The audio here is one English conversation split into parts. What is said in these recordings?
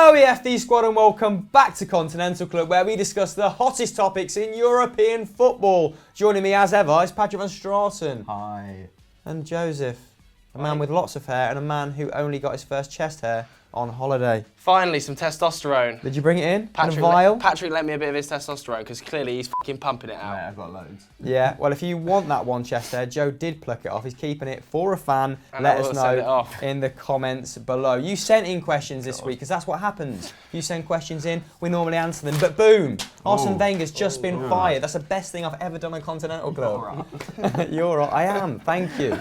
Hello EFD squad and welcome back to Continental Club, where we discuss the hottest topics in European football. Joining me as ever is Patrick van Straten. Hi. And Joseph, a man with lots of hair and a man who only got his first chest hair on holiday. Finally, some testosterone. Did you bring it in Patrick, a vial? Patrick lent me a bit of his testosterone because clearly he's fucking pumping it out. Mate, I've got loads. Yeah, well, if you want that one chest hair, Joe did pluck it off. He's keeping it for a fan. And Let I will us send it know off. in the comments below. You sent in questions this week because that's what happens. You send questions in, we normally answer them. But boom, Arsene Wenger's just been fired. That's the best thing I've ever done on Continental Club. You're right. I am. Thank you.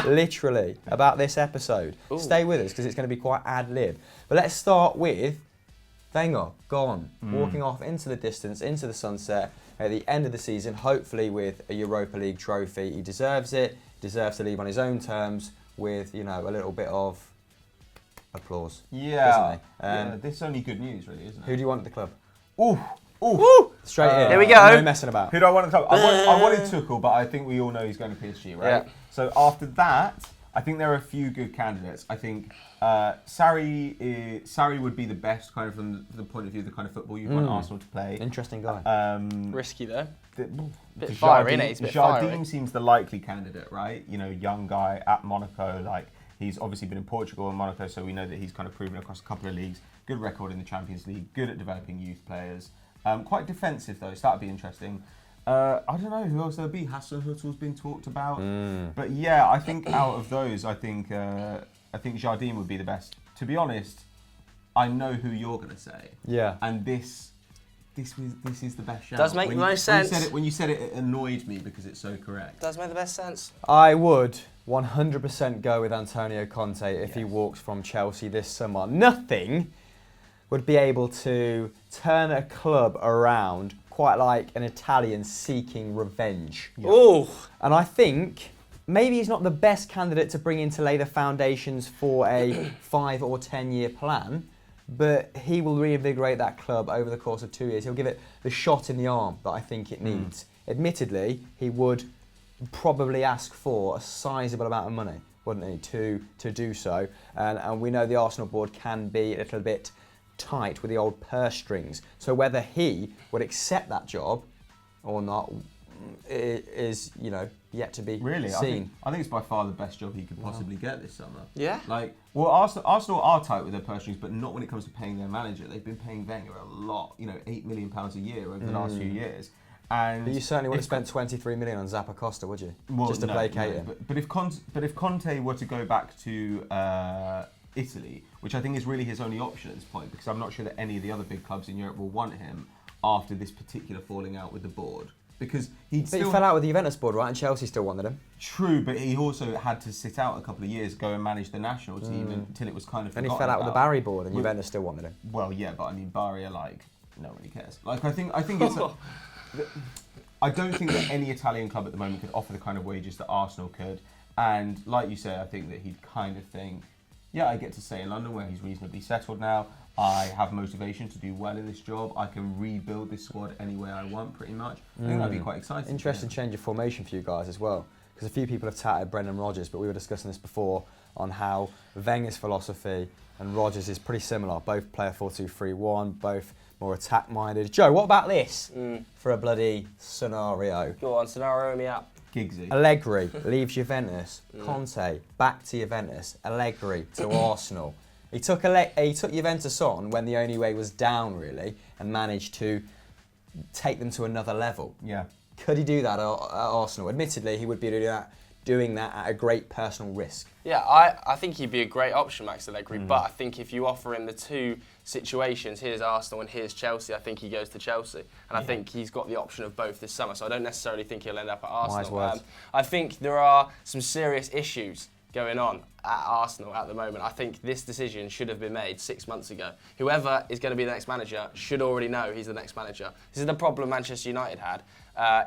Literally about this episode. Ooh. Stay with us because it's going to be quite ad-lib. But let's start with Wenger, gone, walking off into the distance, into the sunset at the end of the season, hopefully with a Europa League trophy. He deserves it, deserves to leave on his own terms with, you know, a little bit of applause. Yeah. Doesn't he? This is only good news, really, isn't it? Who do you want at the club? Ooh. Woo! Straight in. Here we go. No messing about. Who do I want at the club? I wanted Tuchel, but I think we all know he's going to PSG, right? Yeah. So after that, I think there are a few good candidates. I think Sarri would be the best, kind of from the point of view of the kind of football you'd want Arsenal to play. Interesting guy. Risky though. Bit fiery, innit? He's a bit Jardim fiery. seems the likely candidate, right? You know, young guy at Monaco. Like, he's obviously been in Portugal and Monaco, so we know that he's kind of proven across a couple of leagues. Good record in the Champions League. Good at developing youth players. Quite defensive though, so that'd be interesting. I don't know who else there'll be. Hasenhüttl's been talked about, but yeah, I think out of those, I think Jardim would be the best. To be honest, I know who you're going to say. Yeah. And this is the best shout. Does make the most sense. When you said it, it annoyed me because it's so correct. Does make the best sense. I would 100% go with Antonio Conte if he walks from Chelsea this summer. Nothing would be able to turn a club around quite like an Italian seeking revenge. Yeah. Ooh. And I think maybe he's not the best candidate to bring in to lay the foundations for a 5 or 10 year plan, but he will reinvigorate that club over the course of 2 years. He'll give it the shot in the arm that I think it needs. Admittedly, he would probably ask for a sizable amount of money, wouldn't he, to do so. And we know the Arsenal board can be a little bit tight with the old purse strings. So whether he would accept that job or not is, you know, yet to be seen. I think it's by far the best job he could possibly get this summer. Yeah. Like, well, Arsenal are tight with their purse strings, but not when it comes to paying their manager. They've been paying Wenger a lot, you know, £8 million a year over the last few years. And but you certainly wouldn't have spent 23 million on Zappa Costa, would you? Well, just to placate him. But if Conte were to go back to Italy, which I think is really his only option at this point, because I'm not sure that any of the other big clubs in Europe will want him after this particular falling out with the board. Because he fell out with the Juventus board, right? And Chelsea still wanted him. True, but he also had to sit out a couple of years, go and manage the national team until it was kind of. And he fell out with the Barry board, and Juventus still wanted him. Well, yeah, but I mean, Barry are like, no one really cares. Like, I think it's. I don't think that any Italian club at the moment could offer the kind of wages that Arsenal could. And like you say, I think that he'd kind of think, yeah, I get to stay in London where he's reasonably settled now. I have motivation to do well in this job. I can rebuild this squad any way I want, pretty much. I think that'd be quite exciting. Interesting change of formation for you guys as well, because a few people have touted Brendan Rodgers, but we were discussing this before on how Wenger's philosophy and Rodgers is pretty similar. Both play a 4-2-3-1, both more attack-minded. Joe, what about this for a bloody scenario? Go on, scenario me up. Giggsy. Allegri leaves Juventus. Conte back to Juventus. Allegri to Arsenal. He took Juventus on when the only way was down, really, and managed to take them to another level. Yeah. Could he do that at Arsenal? Admittedly, he would be doing that at a great personal risk. Yeah, I think he'd be a great option, Max Allegri, but I think if you offer him the two situations, here's Arsenal and here's Chelsea, I think he goes to Chelsea. And I think he's got the option of both this summer, so I don't necessarily think he'll end up at Arsenal. Wise words. I think there are some serious issues going on at Arsenal at the moment. I think this decision should have been made 6 months ago. Whoever is going to be the next manager should already know he's the next manager. This is the problem Manchester United had,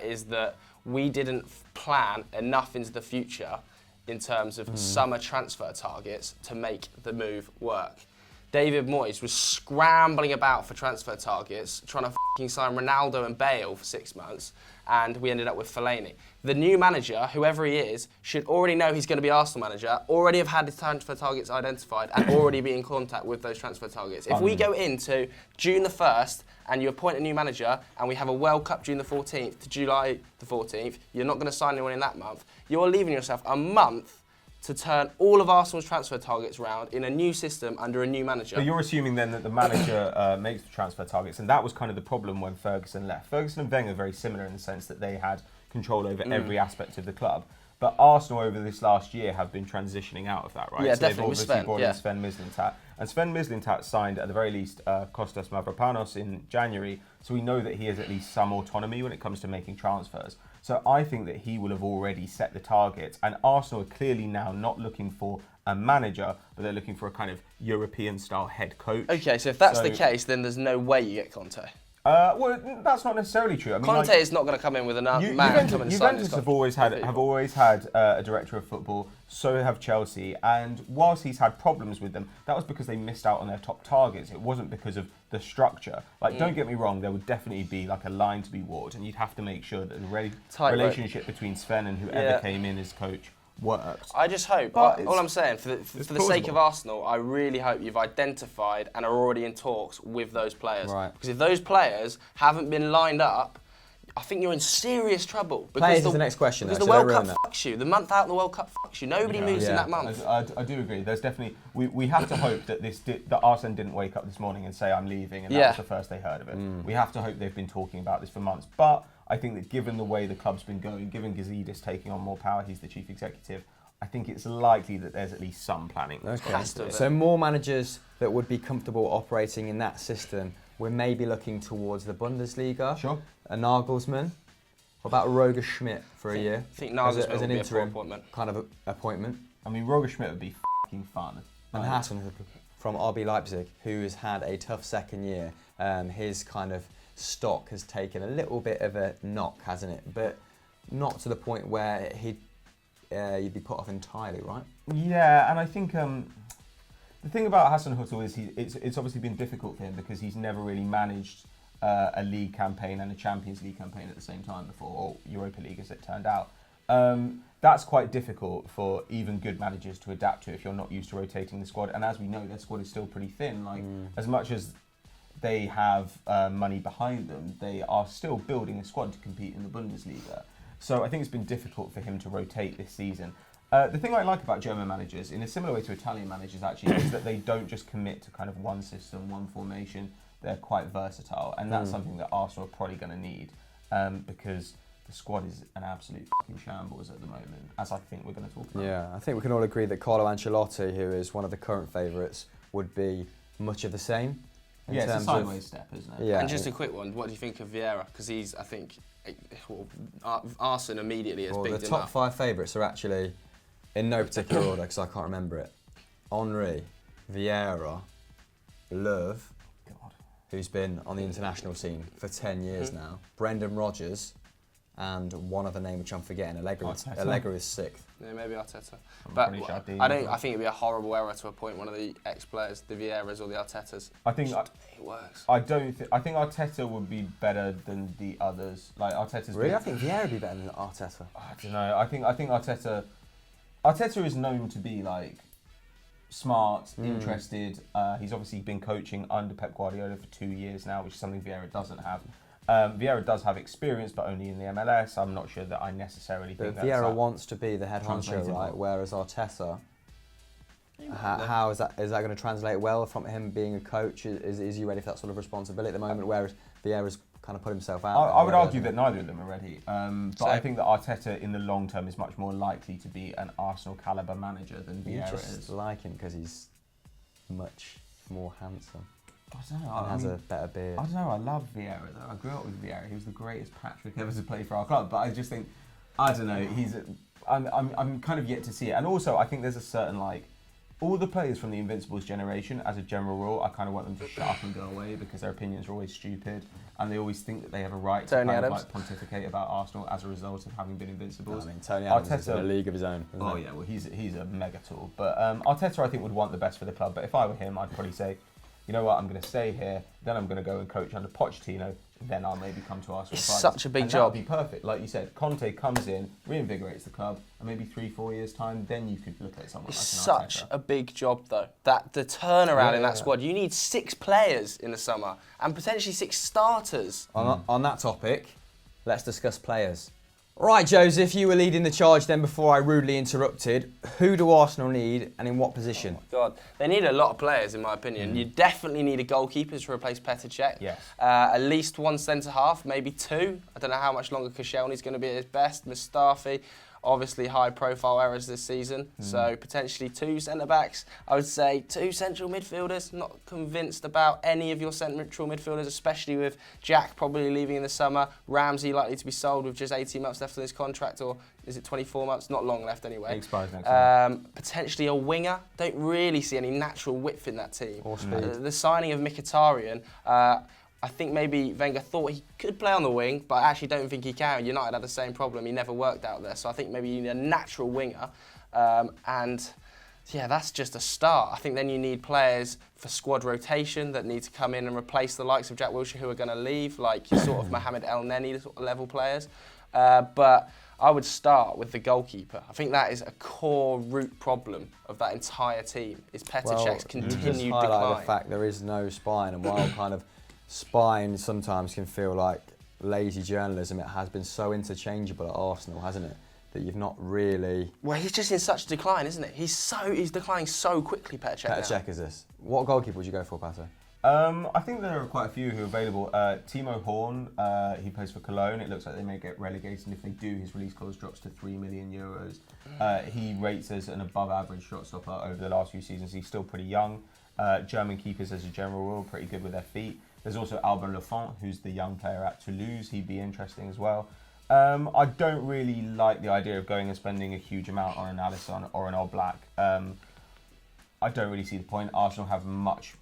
is that we didn't plan enough into the future in terms of summer transfer targets to make the move work. David Moyes was scrambling about for transfer targets, trying to f***ing sign Ronaldo and Bale for 6 months, and we ended up with Fellaini. The new manager, whoever he is, should already know he's going to be Arsenal manager, already have had his transfer targets identified, and already be in contact with those transfer targets. If we go into June the 1st and you appoint a new manager and we have a World Cup June the 14th to July the 14th, you're not going to sign anyone in that month. You're leaving yourself a month to turn all of Arsenal's transfer targets round in a new system under a new manager. But you're assuming then that the manager makes the transfer targets, and that was kind of the problem when Ferguson left. Ferguson and Wenger are very similar in the sense that they had control over every aspect of the club. But Arsenal over this last year have been transitioning out of that, right? Yeah, so definitely. they've With obviously Sven, brought yeah. in Sven Mislintat. And Sven Mislintat signed, at the very least, Kostas Mavropanos in January. So we know that he has at least some autonomy when it comes to making transfers. So I think that he will have already set the targets. And Arsenal are clearly now not looking for a manager, but they're looking for a kind of European-style head coach. Okay, so if that's the case, then there's no way you get Conte. Well, that's not necessarily true. I mean, Conte is not going to come in with a man and come and sign his Juventus have always had a director of football. So have Chelsea. And whilst he's had problems with them, that was because they missed out on their top targets. It wasn't because of the structure. Like, don't get me wrong, there would definitely be like a line to be walked, and you'd have to make sure that the relationship between Sven and whoever came in as coach worked. I just hope, all I'm saying, for the sake of Arsenal, I really hope you've identified and are already in talks with those players. Right. Because if those players haven't been lined up, I think you're in serious trouble. Players is the next question, Because though, the so World don't Cup ruin that. fucks you. The month out the World Cup fucks you. Nobody moves in that month. I do agree. There's definitely we have to hope that that Arsene didn't wake up this morning and say I'm leaving, and that was the first they heard of it. We have to hope they've been talking about this for months. But I think that given the way the club's been going, given Gazidis taking on more power, he's the chief executive, I think it's likely that there's at least some planning. Okay. So more managers that would be comfortable operating in that system. We're maybe looking towards the Bundesliga. Sure. A Nagelsmann. What about Roger Schmidt for a year? I think Nagelsmann as would an be a interim appointment. kind of appointment. I mean, Roger Schmidt would be f***ing fun. And Hassan from RB Leipzig, who has had a tough second year. His kind of stock has taken a little bit of a knock, hasn't it? But not to the point where you'd be put off entirely, right? Yeah, and I think the thing about Hassan Hüttl is it's obviously been difficult for him because he's never really managed a league campaign and a Champions League campaign at the same time before, or Europa League as it turned out. That's quite difficult for even good managers to adapt to if you're not used to rotating the squad. And as we know, their squad is still pretty thin. Like as much as they have money behind them, they are still building a squad to compete in the Bundesliga. So I think it's been difficult for him to rotate this season. The thing I like about German managers, in a similar way to Italian managers actually, is that they don't just commit to kind of one system, one formation. They're quite versatile, and that's something that Arsenal are probably going to need because the squad is an absolute fucking shambles at the moment, as I think we're going to talk about. Yeah, I think we can all agree that Carlo Ancelotti, who is one of the current favourites, would be much of the same. Yeah, it's a sideways step, isn't it? Yeah. And just a quick one, what do you think of Vieira? Because he's, I think, Arsene immediately has bigged him up. The top 5 favourites are actually, in no particular order, because I can't remember it. Henry, Vieira, Löw, who's been on the international scene for 10 years now, Brendan Rodgers, and one other name which I'm forgetting, Allegri is 6th. Yeah, maybe Arteta. But I think it'd be a horrible error to appoint one of the ex-players, the Vieiras or the Artetas. I think it works. I think Arteta would be better than the others. Like Arteta's Really, I think Vieira would be better than Arteta. I don't know. I think Arteta is known to be like smart, interested. He's obviously been coaching under Pep Guardiola for 2 years now, which is something Vieira doesn't have. Vieira does have experience, but only in the MLS. I'm not sure that I necessarily think that. Vieira wants to be the head honcho, right? Whereas Arteta, how is that going to translate well from him being a coach? Is he ready for that sort of responsibility at the moment? Whereas Vieira's kind of put himself out. I would argue that neither of them are ready. But I think that Arteta in the long term is much more likely to be an Arsenal caliber manager than Vieira is. You just like him because he's much more handsome. I don't know. And has a better beard. I don't know. I love Vieira though. I grew up with Vieira. He was the greatest Patrick ever to play for our club. But I just think, I don't know. I'm kind of yet to see it. And also, I think there's a certain like all the players from the Invincibles generation, as a general rule, I kind of want them to shut up and go away because their opinions are always stupid and they always think that they have a right to Tony kind of Adams. like pontificate about Arsenal as a result of having been Invincibles. I mean, Tony Adams is in Arteta- a league of his own. Isn't Oh he? yeah, well he's a mega tool. But Arteta, I think, would want the best for the club. But if I were him, I'd probably say, you know what, I'm going to stay here. Then I'm going to go and coach under Pochettino. Then I'll maybe come to Arsenal. It's finals. such a big and job. That would be perfect. Like you said, Conte comes in, reinvigorates the club, and maybe 3-4 years time, then you could look at someone It's like an such Arteta. a big job, though. That the turnaround in that Yeah. squad. You need 6 players in the summer and potentially 6 starters. On that topic, let's discuss players. Right, Joseph, you were leading the charge then before I rudely interrupted. Who do Arsenal need and in what position? God, they need a lot of players, in my opinion. You definitely need a goalkeeper to replace Petr Cech. Yes. At least 1 centre half, maybe 2. I don't know how much longer Koscielny's going to be at his best. Mustafi, obviously high-profile errors this season, so potentially 2 centre backs. I would say 2 central midfielders. Not convinced about any of your central midfielders, especially with Jack probably leaving in the summer. Ramsey likely to be sold with just 18 months left on his contract, or is it 24 months? Not long left anyway. It expires next year. Potentially a winger. Don't really see any natural width in that team. Or speed. The signing of Mkhitaryan, I think maybe Wenger thought he could play on the wing, but I actually don't think he can. United had the same problem. He never worked out there. So I think maybe you need a natural winger. And yeah, that's just a start. I think then you need players for squad rotation that need to come in and replace the likes of Jack Wilshere who are going to leave, like sort of Mohamed El Neni level players. But I would start with the goalkeeper. I think that is a core root problem of that entire team, is Petr Cech's you just continued highlight decline. the fact there is no spine, and while kind of spine sometimes can feel like lazy journalism, it has been so interchangeable at Arsenal, hasn't it? That you've not really... Well, he's just in such decline, isn't it? He's declining so quickly, Petr Cech. Petr Cech is this. What goalkeeper would you go for, Pato? I think there are quite a few who are available. Timo Horn, he plays for Cologne. It looks like they may get relegated, and if they do, his release clause drops to €3 million. He rates as an above-average shot-stopper over the last few seasons. He's still pretty young. German keepers, as a general rule, pretty good with their feet. There's also Alban Lafont, who's the young player at Toulouse. He'd be interesting as well. I don't really like the idea of going and spending a huge amount on an Alisson or an Oblak. I don't really see the point. Arsenal have much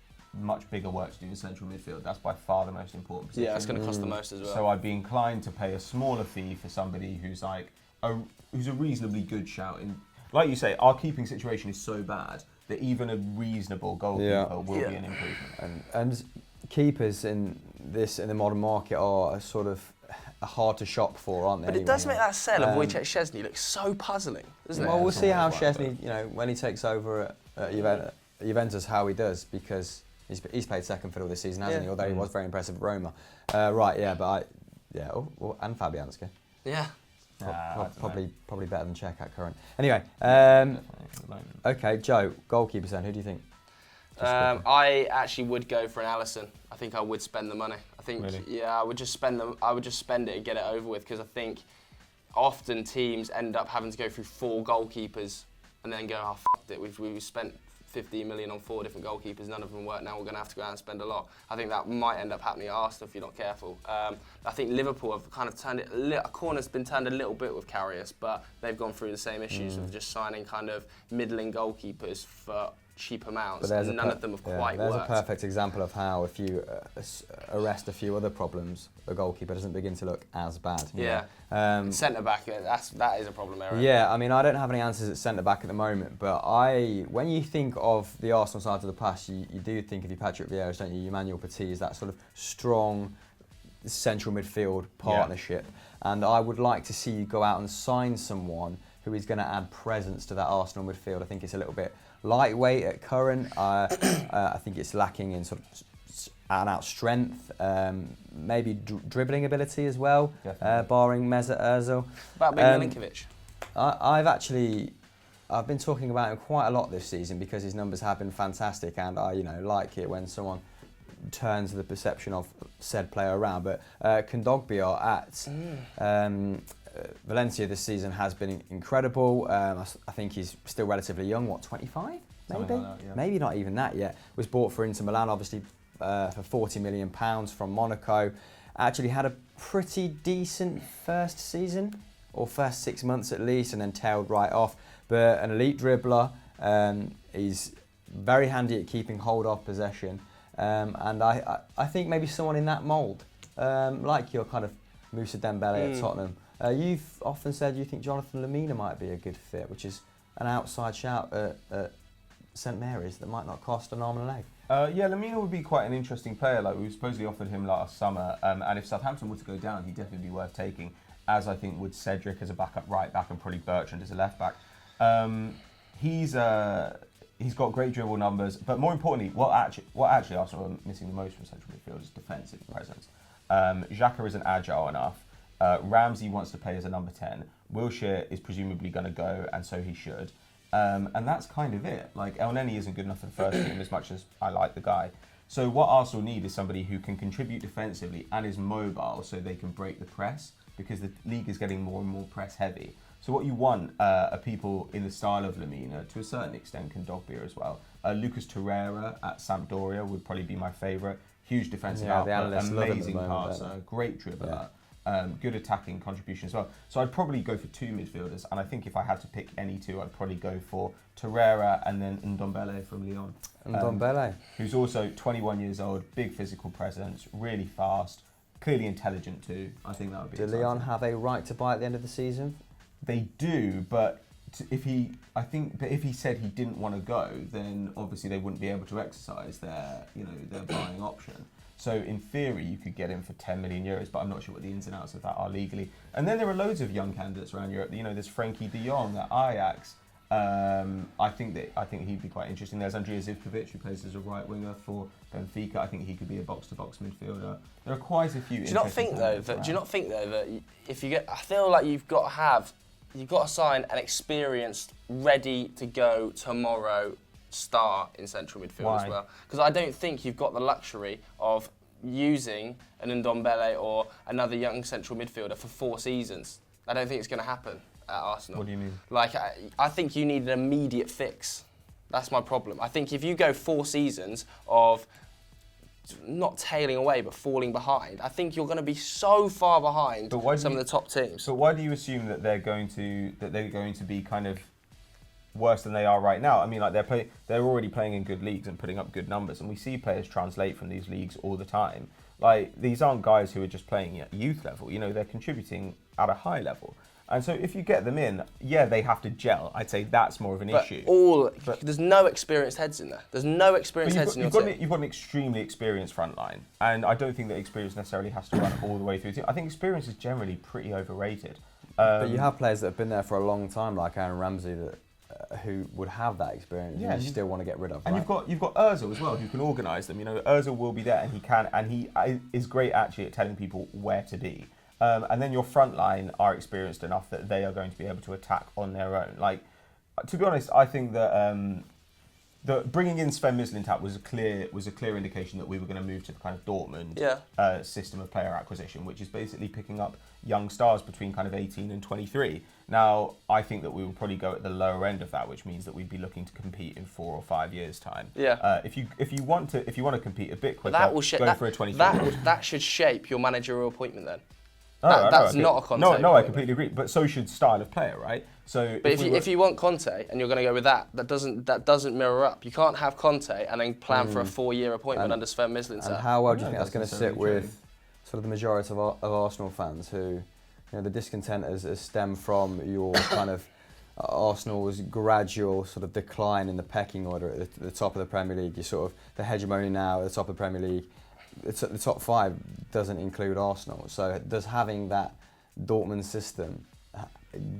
bigger work to do in central midfield. That's by far the most important position. Yeah, it's going to cost the most as well. So I'd be inclined to pay a smaller fee for somebody who's like who's a reasonably good shout. In, like you say, our keeping situation is so bad that even a reasonable goalkeeper will be an improvement. And keepers in the modern market are a sort of hard to shop for, aren't they? But it does make that sell of Wojciech Szczesny look so puzzling, doesn't it? Well, we'll see how always like Szczesny, when he takes over at Juventus, how he does, because he's played second fiddle this season, hasn't he? Although he was very impressive at Roma. And Fabianski. Yeah. Probably better than Czech at current. Anyway, okay, Joe, goalkeepers then. Who do you think? I actually would go for an Alisson. I think I would spend the money. I think, Really? I would just spend it and get it over with, because I think often teams end up having to go through 4 goalkeepers and then go, oh, f***ed it. We've spent 15 million on 4 different goalkeepers. None of them work. Now we're going to have to go out and spend a lot. I think that might end up happening at Arsenal if you're not careful. I think Liverpool have kind of turned it a corner's been turned a little bit with Karius, but they've gone through the same issues of just signing kind of middling goalkeepers for cheap amounts, and none of them have quite there's worked. a perfect example of how if you arrest a few other problems, the goalkeeper doesn't begin to look as bad. Yeah. Centre back, that is a problem area. Yeah, I mean, I don't have any answers at centre back at the moment, but when you think of the Arsenal side of the past, you do think of your Patrick Vieira, don't you? Emmanuel Petit is that sort of strong central midfield partnership, and I would like to see you go out and sign someone who is going to add presence to that Arsenal midfield. I think it's a little bit lightweight at current. I think it's lacking in sort of out-and-out strength, maybe dribbling ability as well, barring Mesut Ozil. About Milinkovic. I've been talking about him quite a lot this season because his numbers have been fantastic, and I like it when someone turns the perception of said player around. But Kondogbia at Valencia this season has been incredible. I think he's still relatively young, 25? Maybe? Like that, yeah. Maybe not even that yet. Was bought for Inter Milan, obviously, for £40 million from Monaco. Actually had a pretty decent first season, or first 6 months at least, and then tailed right off. But an elite dribbler, He's very handy at keeping hold of possession, and I think maybe someone in that mould, like your kind of Moussa Dembele at Tottenham. You've often said you think Jonathan Lemina might be a good fit, which is an outside shout at St Mary's that might not cost an arm and a leg. Yeah, Lemina would be quite an interesting player. Like, we supposedly offered him last summer, and if Southampton were to go down, he'd definitely be worth taking, as I think would Cedric as a backup right back and probably Bertrand as a left back. He's got great dribble numbers, but more importantly, what actually Arsenal are missing the most from central midfield is defensive presence. Xhaka isn't agile enough. Ramsey wants to play as a number 10. Wilshere is presumably going to go, and so he should. And that's kind of it. Like, El Neni isn't good enough for the first team, as much as I like the guy. So what Arsenal need is somebody who can contribute defensively and is mobile, so they can break the press, because the league is getting more and more press heavy. So what you want are people in the style of Lemina, to a certain extent Kondogbia as well. Lucas Torreira at Sampdoria would probably be my favourite. Huge defensive output, amazing passer, great dribbler. Good attacking contribution as well. So I'd probably go for 2 midfielders, and I think if I had to pick any 2, I'd probably go for Torreira and then Ndombele from Lyon. Ndombele. Who's also 21 years old, big physical presence, really fast, clearly intelligent too. I think that would be Do exciting. Lyon have a right to buy at the end of the season? They do, but if he said he didn't want to go, then obviously they wouldn't be able to exercise their buying option. So in theory, you could get him for 10 million euros, but I'm not sure what the ins and outs of that are legally. And then there are loads of young candidates around Europe. You know, there's Frankie de Jong at Ajax. I think he'd be quite interesting. There's Andrija Zivkovic, who plays as a right winger for Benfica. I think he could be a box-to-box midfielder. There are quite a few. Do you not think though that if you get, I feel like you've got to sign an experienced, ready to go tomorrow star in central midfield as well, because I don't think you've got the luxury of using an Ndombele or another young central midfielder for 4 seasons. I don't think it's going to happen at Arsenal. What do you mean? Like, I think you need an immediate fix. That's my problem. I think if you go 4 seasons of not tailing away but falling behind, I think you're going to be so far behind some of the top teams. So why do you assume that they're going to be kind of worse than they are right now? I mean, like, they're already playing in good leagues and putting up good numbers, and we see players translate from these leagues all the time. Like, these aren't guys who are just playing at youth level. You know, they're contributing at a high level. And so if you get them in, yeah, they have to gel. I'd say that's more of an issue. There's no experienced heads in there. There's no experienced heads in your team. You've got an extremely experienced front line, and I don't think that experience necessarily has to run all the way through the team. I think experience is generally pretty overrated. But you have players that have been there for a long time, like Aaron Ramsey, who would have that experience. Yeah, you still want to get rid of. And right? you've got Ozil as well, who can organise them. You know, Ozil will be there, and he is great actually at telling people where to be. And then your front line are experienced enough that they are going to be able to attack on their own. Like, to be honest, I think that bringing in Sven Mislintat was a clear indication that we were going to move to the kind of Dortmund system of player acquisition, which is basically picking up young stars between kind of 18 and 23. Now, I think that we will probably go at the lower end of that, which means that we'd be looking to compete in 4 or 5 years' time. Yeah. If you want to compete a bit quicker, go for a 23. That should shape your managerial appointment then. That's not a Conte. No, I completely agree. But so should style of player, right? So, but if you want Conte and you're going to go with that doesn't mirror up. You can't have Conte and then plan for a 4-year appointment under Sven Mislintat. And how well do you think that's going to sit with sort of the majority of Arsenal fans who, you know, the discontent has stemmed from your kind of Arsenal's gradual sort of decline in the pecking order at the top of the Premier League. You sort of the hegemony now at the top of the Premier League. The top 5 doesn't include Arsenal. So does having that Dortmund system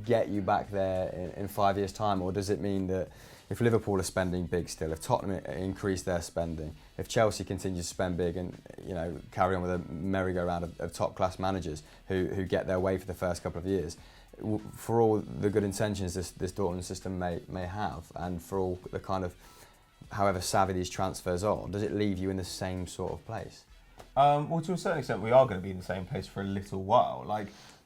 get you back there in 5 years' time, or does it mean that if Liverpool are spending big still, if Tottenham increase their spending, if Chelsea continues to spend big and, you know, carry on with a merry-go-round of top-class managers who get their way for the first couple of years, for all the good intentions this Dortmund system may have, and for all the kind of however savvy these transfers are, does it leave you in the same sort of place? Well, to a certain extent, we are going to be in the same place for a little while.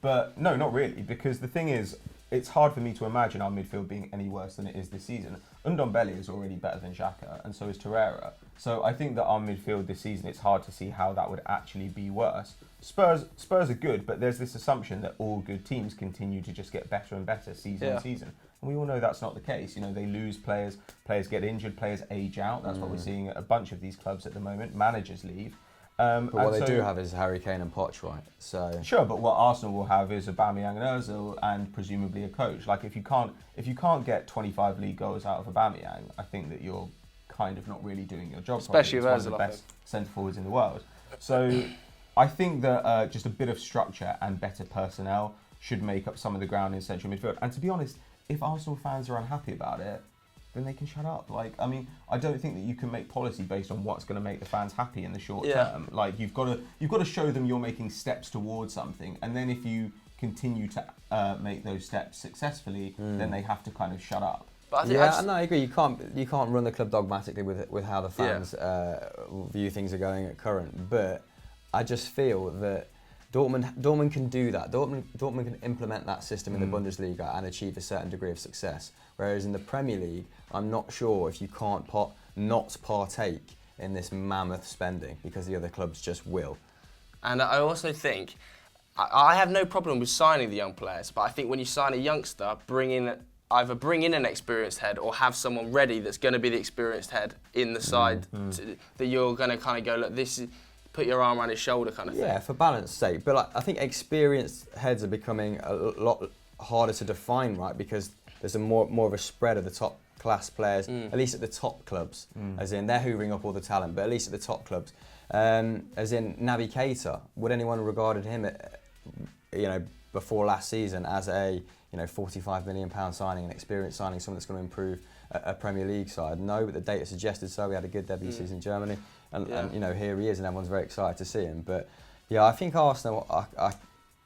But no, not really, because the thing is, it's hard for me to imagine our midfield being any worse than it is this season. Ndombele is already better than Xhaka, and so is Torreira. So I think that our midfield this season, it's hard to see how that would actually be worse. Spurs are good, but there's this assumption that all good teams continue to just get better and better season on season. And we all know that's not the case. You know, they lose players, players get injured, players age out. That's what we're seeing at a bunch of these clubs at the moment. Managers leave. But what they do have is Harry Kane and Poch, right? So sure, but what Arsenal will have is Aubameyang and Ozil, and presumably a coach. Like if you can't get 25 league goals out of Aubameyang, I think that you're kind of not really doing your job. Especially with Ozil, one of the best centre forwards in the world. So I think that just a bit of structure and better personnel should make up some of the ground in central midfield. And to be honest, if Arsenal fans are unhappy about it, then they can shut up. Like, I mean, I don't think that you can make policy based on what's going to make the fans happy in the short term. Like, you've got to show them you're making steps towards something, and then if you continue to make those steps successfully, then they have to kind of shut up. But I I agree. You can't run the club dogmatically with how the fans view things are going at current. But I just feel that Dortmund can do that. Dortmund can implement that system in the Bundesliga and achieve a certain degree of success. Whereas in the Premier League, I'm not sure if you can't not partake in this mammoth spending because the other clubs just will. And I also think, I have no problem with signing the young players, but I think when you sign a youngster, either bring in an experienced head or have someone ready that's going to be the experienced head in the side that you're going to kind of go, look, this is, put your arm around his shoulder kind of thing. Yeah, for balance sake. But I think experienced heads are becoming a lot harder to define, right? Because there's more of a spread of the top class players, at least at the top clubs. As in, they're hoovering up all the talent, but at least at the top clubs. As in, Naby Keita, would anyone have regarded him, before last season as a £45 million signing, an experienced signing, someone that's going to improve a Premier League side? No, but the data suggested so. We had a good debut season in Germany, and here he is, and everyone's very excited to see him. But yeah, I think Arsenal.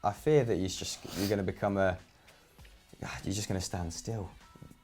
I fear that you're going to become you're just going to stand still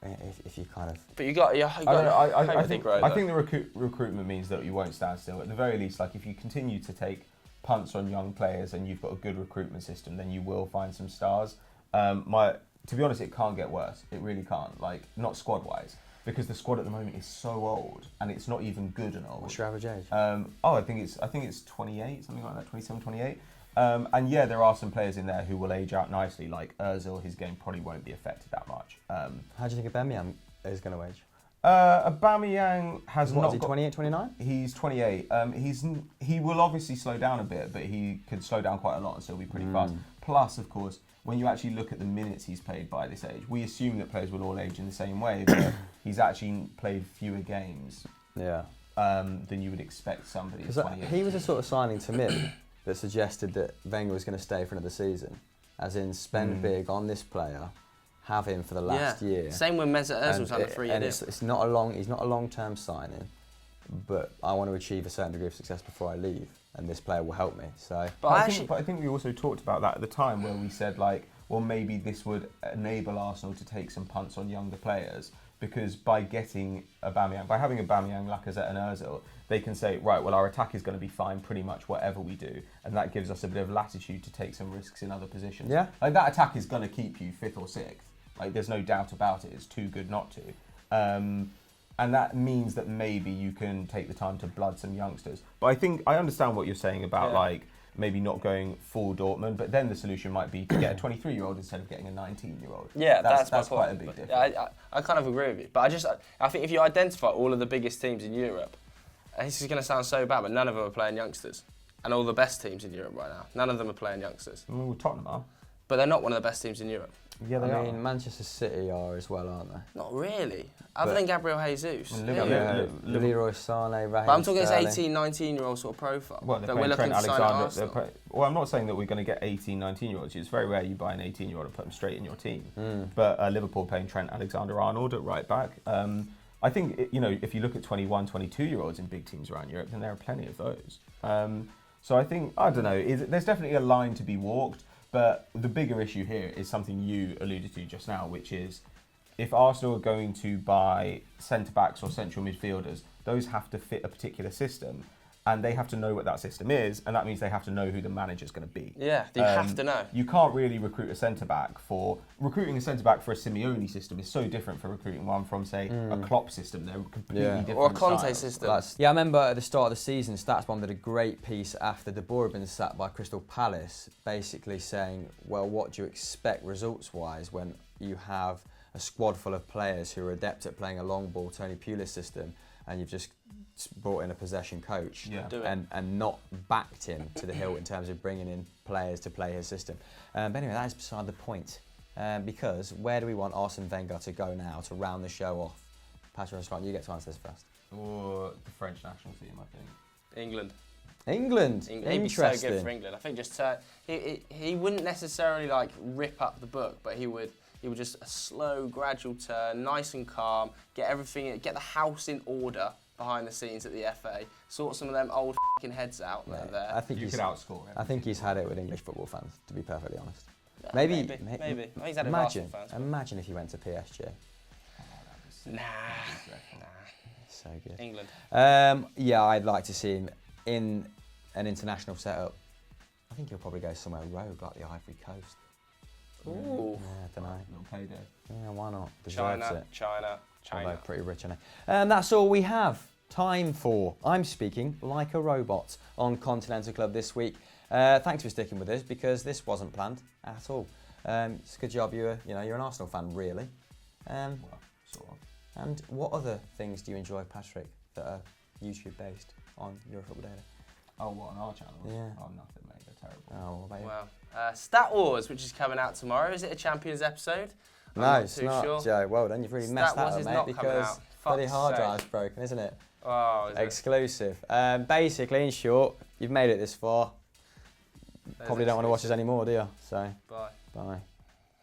if you kind of. But I think the recruitment means that you won't stand still. At the very least, like if you continue to take punts on young players and you've got a good recruitment system, then you will find some stars. To be honest, it can't get worse. It really can't. Like, not squad-wise, because the squad at the moment is so old and it's not even good and old. What's your average age? I think it's 28, something like that, 27, 28. And yeah, there are some players in there who will age out nicely. Like Ozil, his game probably won't be affected that much. How do you think Aubameyang is going to age? Aubameyang has What not is he, got, 28, 29? He's 28. He will obviously slow down a bit, but he could slow down quite a lot and still be pretty fast. Plus, of course, when you actually look at the minutes he's played by this age, we assume that players will all age in the same way, but he's actually played fewer games than you would expect somebody at 28. He was a sort of signing to me that suggested that Wenger was going to stay for another season, as in spend big on this player, have him for the last year. Same when Mesut Ozil's had a 3 year and deal. He's not a long-term signing, but I want to achieve a certain degree of success before I leave, and this player will help me. So, but I think we also talked about that at the time, where we said like, well, maybe this would enable Arsenal to take some punts on younger players, because by having Aubameyang, Lacazette and Ozil, they can say, right, well, our attack is going to be fine pretty much whatever we do, and that gives us a bit of latitude to take some risks in other positions. Yeah. Like, that attack is going to keep you 5th or 6th. Like, there's no doubt about it. It's too good not to. And that means that maybe you can take the time to blood some youngsters. But I understand what you're saying about like maybe not going full Dortmund, but then the solution might be to get a 23-year-old instead of getting a 19-year-old. Yeah, that's my point. Quite a big difference. I kind of agree with you. But I think if you identify all of the biggest teams in Europe, and this is going to sound so bad, but none of them are playing youngsters. And all the best teams in Europe right now, none of them are playing youngsters. I mean, well, Tottenham are. But they're not one of the best teams in Europe. Yeah, they are. I mean, Manchester City are as well, aren't they? Not really. Other than Gabriel Jesus. Leroy Sané, Raheem But I'm talking Sterling. this 18, 19-year-old sort of profile. Well, they're that we're playing looking Trent to sign at Alexander. Arsenal. Well, I'm not saying that we're going to get 18, 19-year-olds. It's very rare you buy an 18-year-old and put them straight in your team. But Liverpool playing Trent Alexander-Arnold at right back. I think, if you look at 21, 22-year-olds in big teams around Europe, then there are plenty of those. So I think, I don't know, there's definitely a line to be walked. But the bigger issue here is something you alluded to just now, which is if Arsenal are going to buy centre-backs or central midfielders, those have to fit a particular system. and they have to know what that system is, and that means they have to know who the manager's going to be. Yeah, you have to know. You can't really recruiting a centre-back for a Simeone system is so different from recruiting one from, say, a Klopp system. They're completely different. Or a Conte styles. system. Yeah, I remember at the start of the season, StatsBomb did a great piece after De Boer had been sacked by Crystal Palace, basically saying, well, what do you expect results-wise when you have a squad full of players who are adept at playing a long ball, Tony Pulis system, and you've just brought in a possession coach and not backed him to the hilt in terms of bringing in players to play his system. But anyway, that is beside the point. Because where do we want Arsene Wenger to go now to round the show off? Patrick, you get to answer this first. Or the French national team, I think. England. England. He'd be so good for England. I think just he wouldn't necessarily like rip up the book, but he would just a slow, gradual turn, nice and calm, get the house in order behind the scenes at the FA, sort some of them old f***ing heads out there. I think you could outscore him. I think he's had it with English football fans, to be perfectly honest. Yeah, maybe. Well, he's had it with Arsenal fans. Imagine if he went to PSG. Nah. So good. England. Yeah, I'd like to see him in an international setup. I think he'll probably go somewhere rogue like the Ivory Coast. Ooh. Yeah, I don't know. Little payday. Yeah, why not? Deserves China. Although pretty rich, isn't it? And that's all we have time for. I'm speaking like a robot on Continental Club this week. Thanks for sticking with us because this wasn't planned at all. It's a good job you're an Arsenal fan, really. Well, sort of. And what other things do you enjoy, Patrick, that are YouTube based on Euro Football Daily? Oh, what, on our channel? Yeah. Oh, nothing, mate. They're terrible. Oh, what about you? Well, Stat Wars, which is coming out tomorrow. Is it a Champions episode? No, it's not, sure. Joe. Well done. You've really messed that up, mate, because bloody hard drive's broken, isn't it? Oh, is Exclusive. Basically, in short, you've made it this far. Probably don't want to watch us anymore, do you? So, Bye. bye.